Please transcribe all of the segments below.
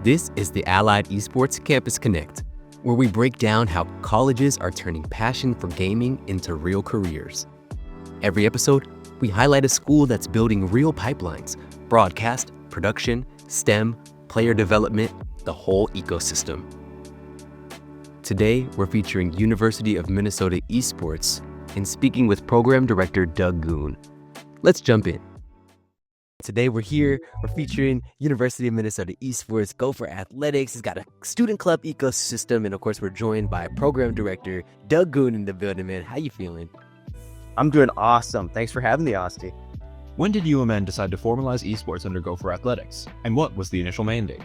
This is the Allied Esports Campus Connect, where we break down how colleges are turning passion for gaming into real careers. Every episode, we highlight a school that's building real pipelines, broadcast, production, STEM, player development, the whole ecosystem. Today, we're featuring University of Minnesota Esports and speaking with Program Director Doug Goon. Let's jump in. Today we're featuring University of Minnesota Esports, Gopher Athletics. It's got a student club ecosystem, and of course we're joined by Program Director Doug Goon in the building, man. How you feeling? I'm doing awesome. Thanks for having me, Osti. When did UMN decide to formalize esports under Gopher Athletics, and what was the initial mandate?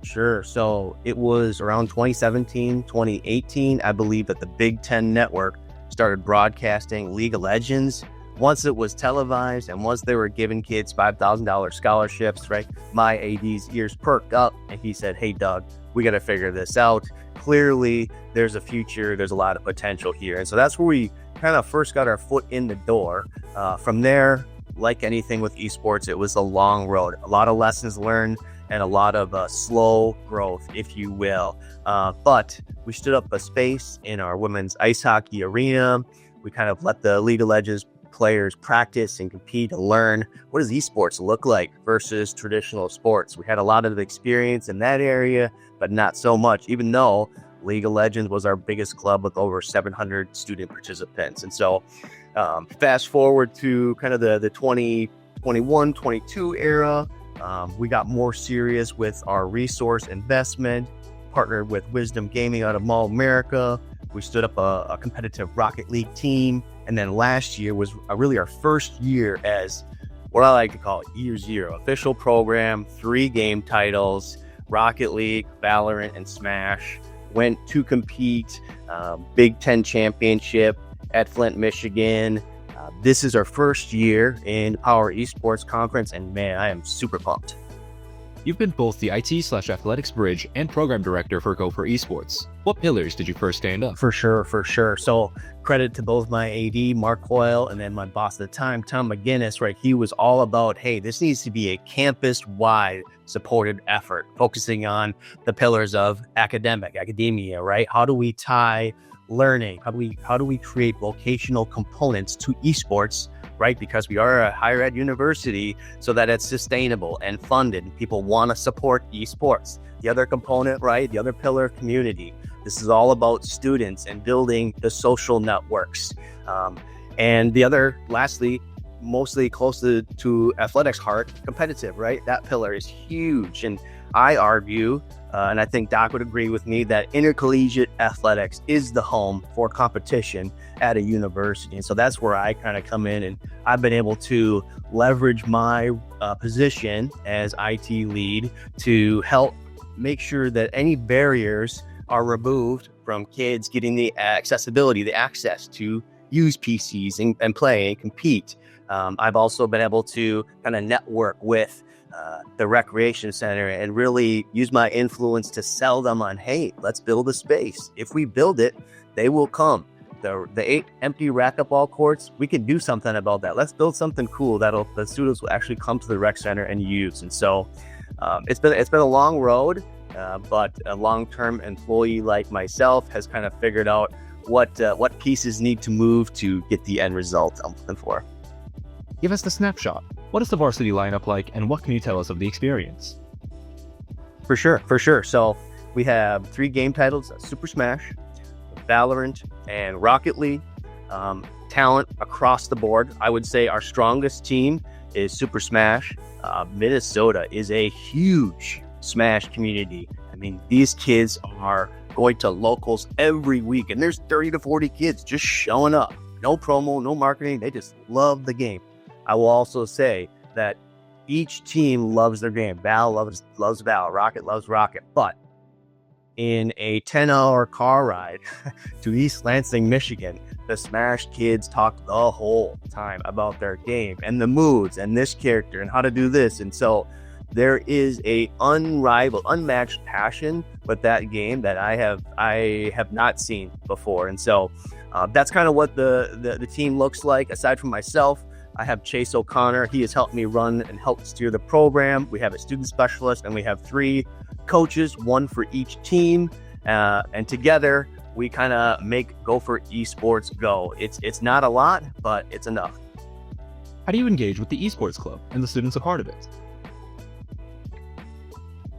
Sure. So it was around 2017, 2018, I believe, that the Big Ten Network started broadcasting League of Legends. Once it was televised and once they were giving kids $5,000 scholarships, right, my AD's ears perked up and he said, "Hey, Doug, we got to figure this out. Clearly, there's a future. There's a lot of potential here." And so that's where we kind of first got our foot in the door. From there, like anything with esports, it was a long road, a lot of lessons learned and a lot of slow growth, if you will. But we stood up a space in our women's ice hockey arena. We kind of let the League of Legends players practice and compete and learn what does esports look like versus traditional sports. We had a lot of experience in that area, but not so much, even though League of Legends was our biggest club with over 700 student participants. And so fast forward to kind of the 2021-22 era, we got more serious with our resource investment, partnered with Wisdom Gaming out of Mall America. We stood up a competitive Rocket League team. And then last year was really our first year as what I like to call year zero, official program, 3 game titles, Rocket League, Valorant, and Smash. Went to compete, Big Ten championship at Flint, Michigan. This is our first year in our esports conference, and man, I am super pumped. You've been both the IT/athletics bridge and program director for Gopher Esports. What pillars did you first stand up? For sure. So credit to both my AD, Mark Coyle, and then my boss at the time, Tom McGinnis, right? He was all about, hey, this needs to be a campus-wide supported effort, focusing on the pillars of academia, right? How do we tie learning? How do we create vocational components to esports, right? Because we are a higher ed university, so that it's sustainable and funded. People want to support esports. The other component, right? The other pillar, community. This is all about students and building the social networks. And the other, lastly, mostly close to athletics heart, competitive, right? That pillar is huge. And I argue, and I think Doc would agree with me, that intercollegiate athletics is the home for competition at a university. And so that's where I kind of come in, and I've been able to leverage my position as IT lead to help make sure that any barriers are removed from kids getting the accessibility, the access to use PCs and play and compete. I've also been able to kind of network with the recreation center and really use my influence to sell them on, hey, let's build a space. If we build it, they will come. The 8 empty racquetball courts, we can do something about that. Let's build something cool that'll the students will actually come to the rec center and use. And so it's been a long road, but a long-term employee like myself has kind of figured out what pieces need to move to get the end result I'm looking for. Give us the snapshot. What is the varsity lineup like, and what can you tell us of the experience? For sure. So we have 3 game titles, Super Smash, Valorant, and Rocket League. Talent across the board. I would say our strongest team is Super Smash. Minnesota is a huge Smash community. I mean, these kids are going to locals every week, and there's 30 to 40 kids just showing up. No promo, no marketing. They just love the game. I will also say that each team loves their game. Val loves Val. Rocket loves Rocket. But in a 10-hour car ride to East Lansing, Michigan, the Smash kids talk the whole time about their game and the moods and this character and how to do this. And so there is a unrivaled, unmatched passion with that game that I have not seen before. And so that's kind of what the team looks like. Aside from myself, I have Chase O'Connor. He has helped me run and help steer the program. We have a student specialist, and we have 3 coaches, 1 for each team. And together, we kind of make Gopher Esports go. It's not a lot, but it's enough. How do you engage with the Esports Club and the students a part of it?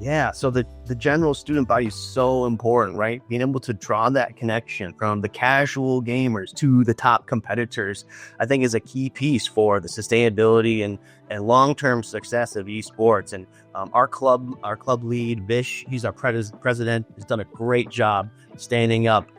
Yeah, so the general student body is so important, right? Being able to draw that connection from the casual gamers to the top competitors, I think is a key piece for the sustainability and long-term success of esports. And our club lead, Vish, he's our president, has done a great job standing up.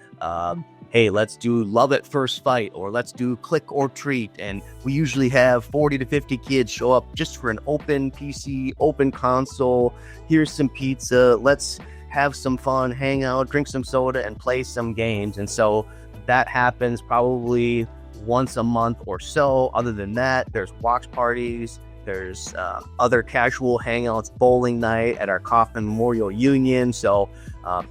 Hey, let's do love at first fight, or let's do click or treat. And we usually have 40 to 50 kids show up just for an open PC, open console. Here's some pizza. Let's have some fun, hang out, drink some soda, and play some games. And so that happens probably once a month or so. Other than that, there's watch parties. There's other casual hangouts, bowling night at our Kaufman Memorial Union. So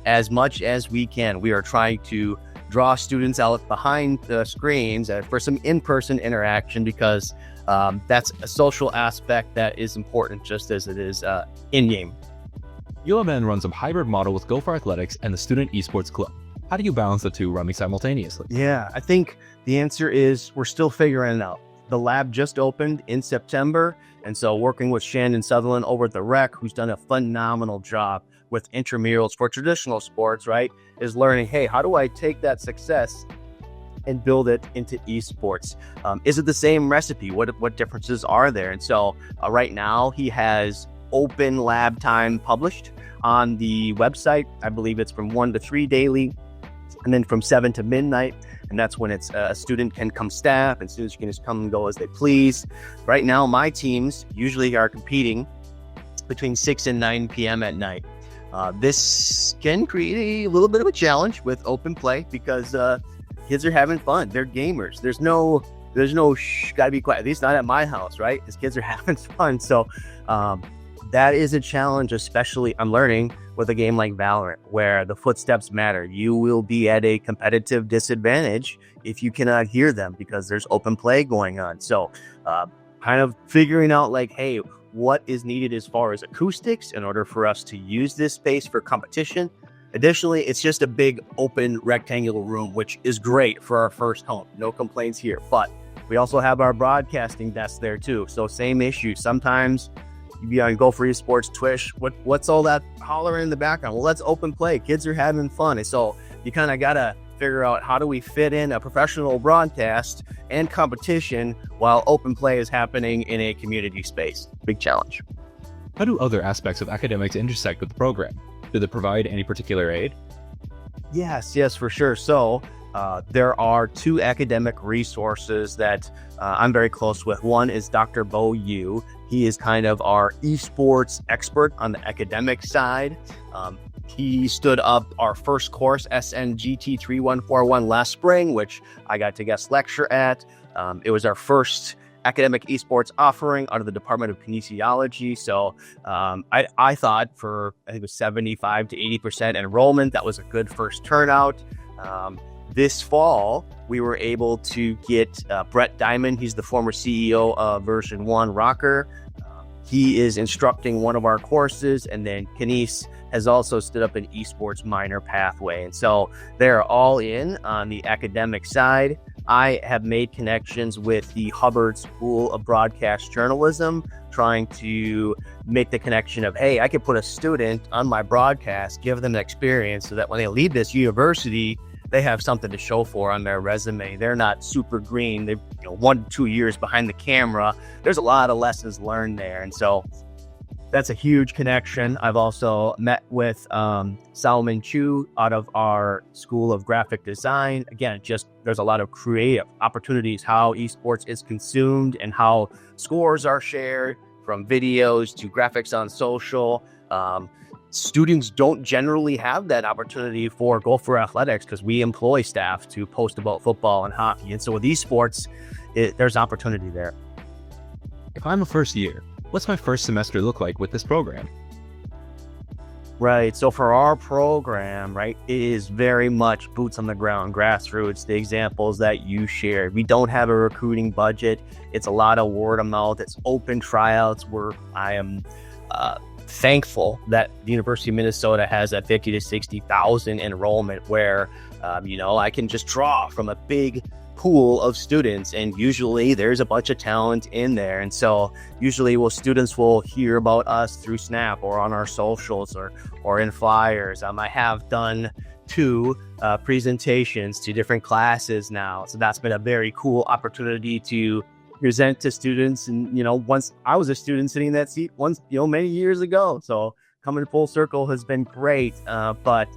as much as we can, we are trying to draw students out behind the screens for some in-person interaction, because that's a social aspect that is important just as it is in-game. UMN runs a hybrid model with Gopher Athletics and the Student Esports Club. How do you balance the 2 running simultaneously? Yeah, I think the answer is we're still figuring it out. The lab just opened in September, and so working with Shannon Sutherland over at the Rec, who's done a phenomenal job with intramurals for traditional sports, right, is learning, hey, how do I take that success and build it into esports? Is it the same recipe? What differences are there? And so right now he has open lab time published on the website. I believe it's from 1 to 3 daily, and then from 7 to midnight. And that's when it's a student can come staff, and students can just come and go as they please. Right now, my teams usually are competing between 6 and 9 p.m. at night. This can create a little bit of a challenge with open play, because kids are having fun. They're gamers. There's no gotta be quiet. At least not at my house, right? Because kids are having fun. So that is a challenge, especially I'm learning with a game like Valorant, where the footsteps matter. You will be at a competitive disadvantage if you cannot hear them, because there's open play going on. So kind of figuring out like, hey, what is needed as far as acoustics in order for us to use this space for competition. Additionally, it's just a big open rectangular room, which is great for our first home. No complaints here. But we also have our broadcasting desk there too. So same issue. Sometimes you be on Gopher Esports, Twitch. What's all that hollering in the background? Well, let's open play. Kids are having fun. And so you kind of got to figure out, how do we fit in a professional broadcast and competition while open play is happening in a community space? Big challenge. How do other aspects of academics intersect with the program? Do they provide any particular aid? Yes, for sure. So there are 2 academic resources that I'm very close with. One is Dr. Bo Yu. He is kind of our esports expert on the academic side. He stood up our first course, SNGT 3141, last spring, which I got to guest lecture at. It was our first academic esports offering out of the Department of Kinesiology. So I thought for, I think it was 75 to 80% enrollment, that was a good first turnout. This fall, we were able to get Brett Diamond. He's the former CEO of Version 1 Rocker. He is instructing one of our courses, and then Kines has also stood up an esports minor pathway. And so they're all in on the academic side. I have made connections with the Hubbard School of Broadcast Journalism, trying to make the connection of, hey, I could put a student on my broadcast, give them an experience so that when they leave this university, they have something to show for on their resume. They're not super green. They've 1 to 2 years behind the camera. There's a lot of lessons learned there. And so that's a huge connection. I've also met with Salman Chu out of our School of Graphic Design. Again, just there's a lot of creative opportunities, how esports is consumed and how scores are shared, from videos to graphics on social. Students don't generally have that opportunity for Gopher Athletics, because we employ staff to post about football and hockey. And so with esports, there's opportunity there. If I'm a first year, what's my first semester look like with this program? Right. So for our program, right, it is very much boots on the ground, grassroots, the examples that you shared. We don't have a recruiting budget. It's a lot of word of mouth. It's open tryouts where I am thankful that the University of Minnesota has a 50 to 60,000 enrollment where, I can just draw from a big pool of students, and usually there's a bunch of talent in there. And so usually students will hear about us through Snap or on our socials or in flyers. I have done 2 presentations to different classes now, so that's been a very cool opportunity to present to students. And once I was a student sitting in that seat many years ago, so coming full circle has been great. But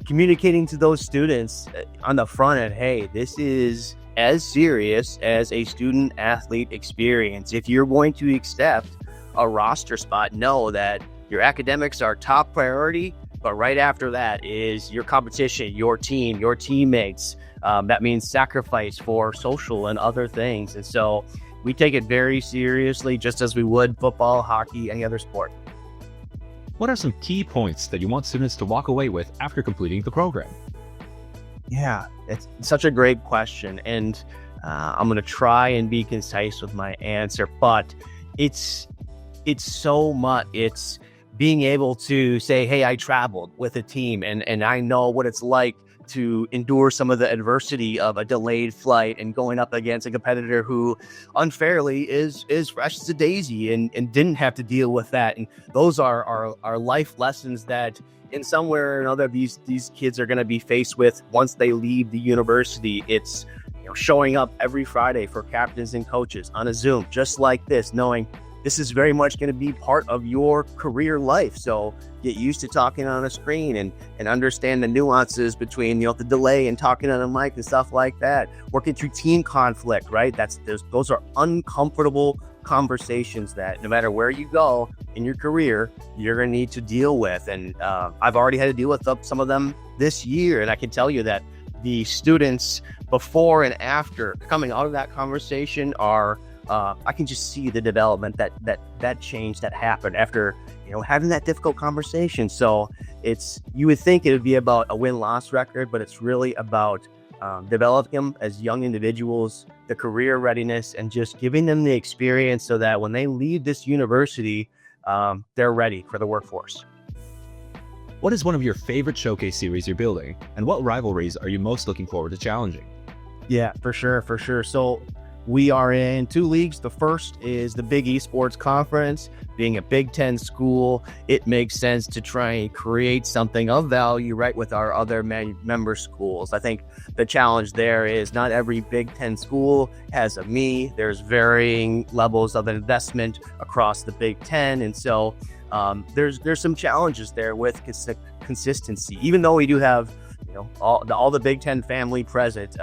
communicating to those students on the front end, hey, this is as serious as a student athlete experience. If you're going to accept a roster spot, know that your academics are top priority, but right after that is your competition, your team, your teammates. That means sacrifice for social and other things. And so we take it very seriously, just as we would football, hockey, any other sport. What are some key points that you want students to walk away with after completing the program? Yeah, it's such a great question. And I'm going to try and be concise with my answer, but it's so much. It's being able to say, hey, I traveled with a team and I know what it's like to endure some of the adversity of a delayed flight and going up against a competitor who unfairly is fresh as a daisy and didn't have to deal with that. And those are life lessons that in some way or another these kids are going to be faced with once they leave the university. It's showing up every Friday for captains and coaches on a Zoom just like this, knowing this is very much going to be part of your career life. So get used to talking on a screen and understand the nuances between, the delay and talking on a mic and stuff like that. Working through team conflict, right? Those are uncomfortable conversations that no matter where you go in your career, you're going to need to deal with. And I've already had to deal with some of them this year. And I can tell you that the students before and after coming out of that conversation are I can just see the development that change that happened after having that difficult conversation. So you would think it would be about a win-loss record, but it's really about developing them as young individuals, the career readiness, and just giving them the experience so that when they leave this university, they're ready for the workforce. What is one of your favorite showcase series you're building, and what rivalries are you most looking forward to challenging? Yeah, for sure. So we are in 2 leagues. The first is the Big Esports Conference. Being a Big Ten school, it makes sense to try and create something of value, right, with our other member schools. I think the challenge there is not every Big Ten school has a me. There's varying levels of investment across the Big Ten. And so there's some challenges there with consistency. Even though we do have all the Big Ten family present,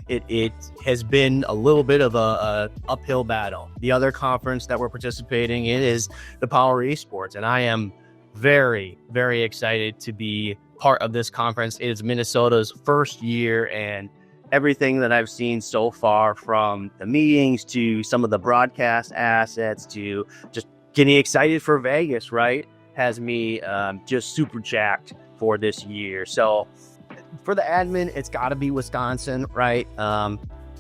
it has been a little bit of a uphill battle. The other conference that we're participating in is the Power Esports, and I am very, very excited to be part of this conference. It is Minnesota's first year, and everything that I've seen so far, from the meetings to some of the broadcast assets to just getting excited for Vegas, right, has me just super jacked for this year. So for the admin, it's got to be Wisconsin, right?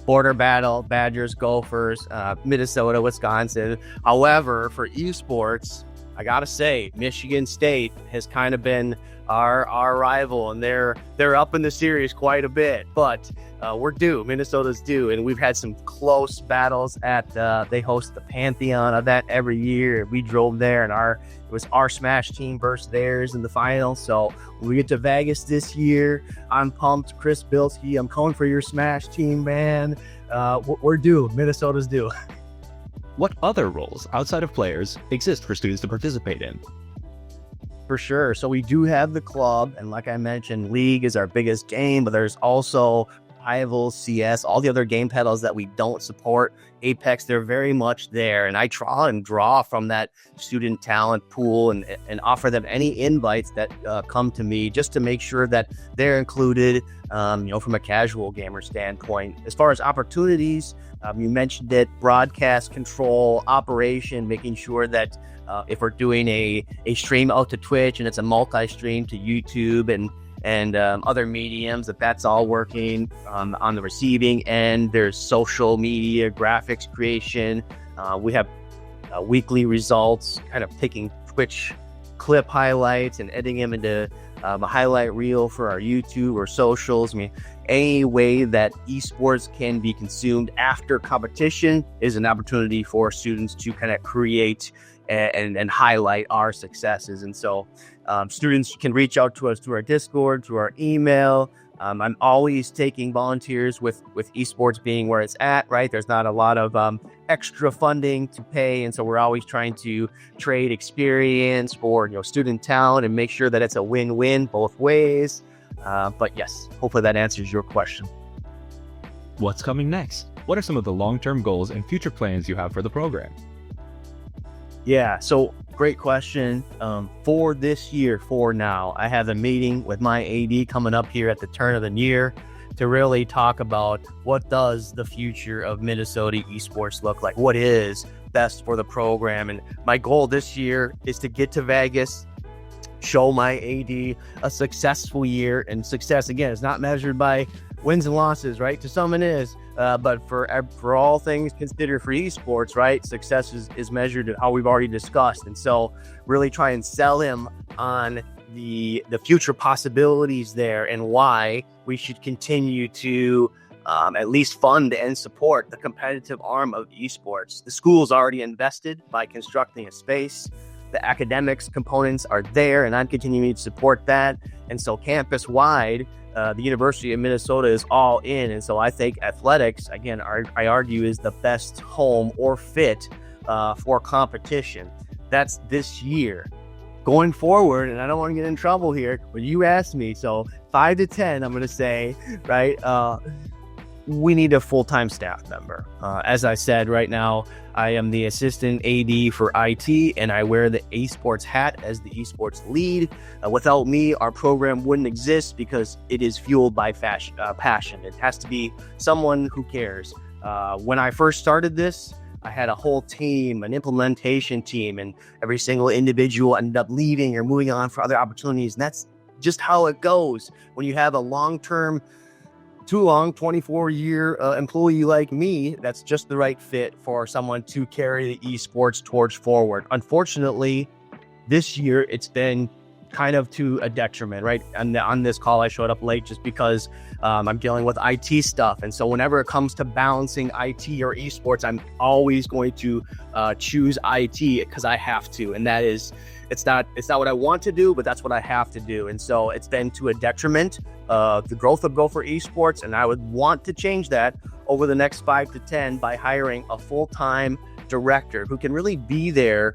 Border battle, Badgers, Gophers, Minnesota, Wisconsin. However, for esports, I got to say, Michigan State has kind of been our rival, and they're up in the series quite a bit, but we're due. Minnesota's due, and we've had some close battles at they host the Pantheon event every year. We drove there, and it was our Smash team versus theirs in the final. So when we get to Vegas this year, I'm pumped. Chris Bilski, I'm calling for your Smash team, man. We're due. Minnesota's due. What other roles outside of players exist for students to participate in? For sure. So we do have the club, and like I mentioned, League is our biggest game, but there's also Rivals, CS, all the other game titles that we don't support. Apex, they're very much there, and I try and draw from that student talent pool and offer them any invites that come to me, just to make sure that they're included, from a casual gamer standpoint. As far as opportunities, You mentioned it, broadcast control, operation, making sure that if we're doing a stream out to Twitch and it's a multi-stream to YouTube and other mediums, that's all working on the receiving end. There's social media, graphics creation. We have weekly results, kind of taking Twitch clip highlights and editing them into a highlight reel for our YouTube or socials. I mean, any way that esports can be consumed after competition is an opportunity for students to kind of create and highlight our successes. And so students can reach out to us through our Discord, through our email. I'm always taking volunteers with esports being where it's at, right? There's not a lot of extra funding to pay. And so we're always trying to trade experience for, student talent and make sure that it's a win-win both ways. But yes, hopefully that answers your question. What's coming next? What are some of the long-term goals and future plans you have for the program? Yeah, so great question. For this year, for now, I have a meeting with my AD coming up here at the turn of the year to really talk about what does the future of Minnesota esports look like? What is best for the program? And my goal this year is to get to Vegas, show my AD a successful year. And success, again, is not measured by wins and losses, right? To some it is, but for all things considered for esports, right, success is measured at how we've already discussed. And so really try and sell him on the future possibilities there and why we should continue to at least fund and support the competitive arm of esports. The school's already invested by constructing a space. The academics components are there, and I'm continuing to support that. And so campus-wide, the University of Minnesota is all in. And so I think athletics, again, I argue, is the best home or fit for competition. That's this year. Going forward, and I don't want to get in trouble here, but you asked me, so 5 to 10, I'm going to say, right, we need a full-time staff member. As I said, right now, I am the assistant AD for IT, and I wear the esports hat as the esports lead. Without me, our program wouldn't exist because it is fueled by passion. It has to be someone who cares. When I first started this, I had a whole team, an implementation team, and every single individual ended up leaving or moving on for other opportunities. And that's just how it goes when you have a long-term, too long, 24-year employee like me. That's just the right fit for someone to carry the esports torch forward. Unfortunately, this year it's been kind of to a detriment, right? And on this call, I showed up late just because I'm dealing with IT stuff. And so whenever it comes to balancing IT or esports, I'm always going to choose IT because I have to. And that is, it's not what I want to do, but that's what I have to do. And so it's been to a detriment of the growth of Go for Esports. And I would want to change that over the next 5 to 10 by hiring a full-time director who can really be there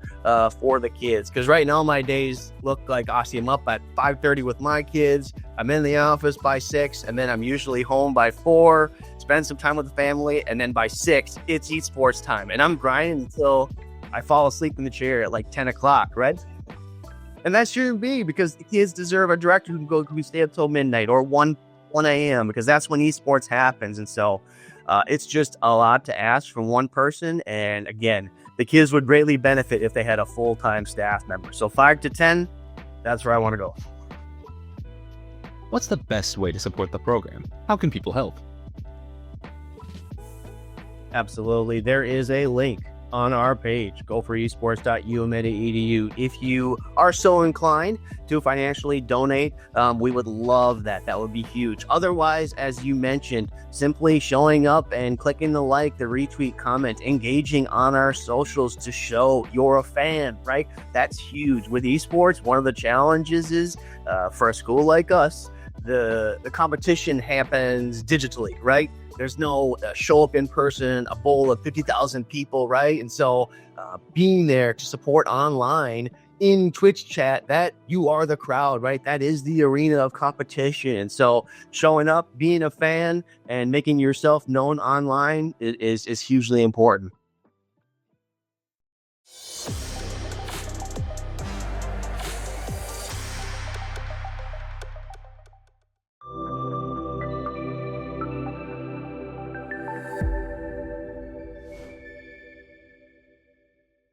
for the kids. Because right now my days look like I see them up at 5:30 with my kids. I'm in the office by 6, and then I'm usually home by 4, spend some time with the family, and then by 6, it's esports time. And I'm grinding until I fall asleep in the chair at like 10 o'clock, right? And that shouldn't be, because the kids deserve a director who can stay up till midnight or 1 a.m. because that's when esports happens. And so it's just a lot to ask from one person. And again, the kids would greatly benefit if they had a full-time staff member. So 5 to 10, that's where I want to go. What's the best way to support the program? How can people help? Absolutely. There is a link on our page, goforesports.umeta.edu. If you are so inclined to financially donate, we would love that. That would be huge. Otherwise, as you mentioned, simply showing up and clicking the like, the retweet, comment, engaging on our socials to show you're a fan, right? That's huge. With esports, one of the challenges is for a school like us, the competition happens digitally, right? There's no show up in person, a bowl of 50,000 people, right? And so being there to support online in Twitch chat, that you are the crowd, right? That is the arena of competition. And so showing up, being a fan, and making yourself known online is hugely important.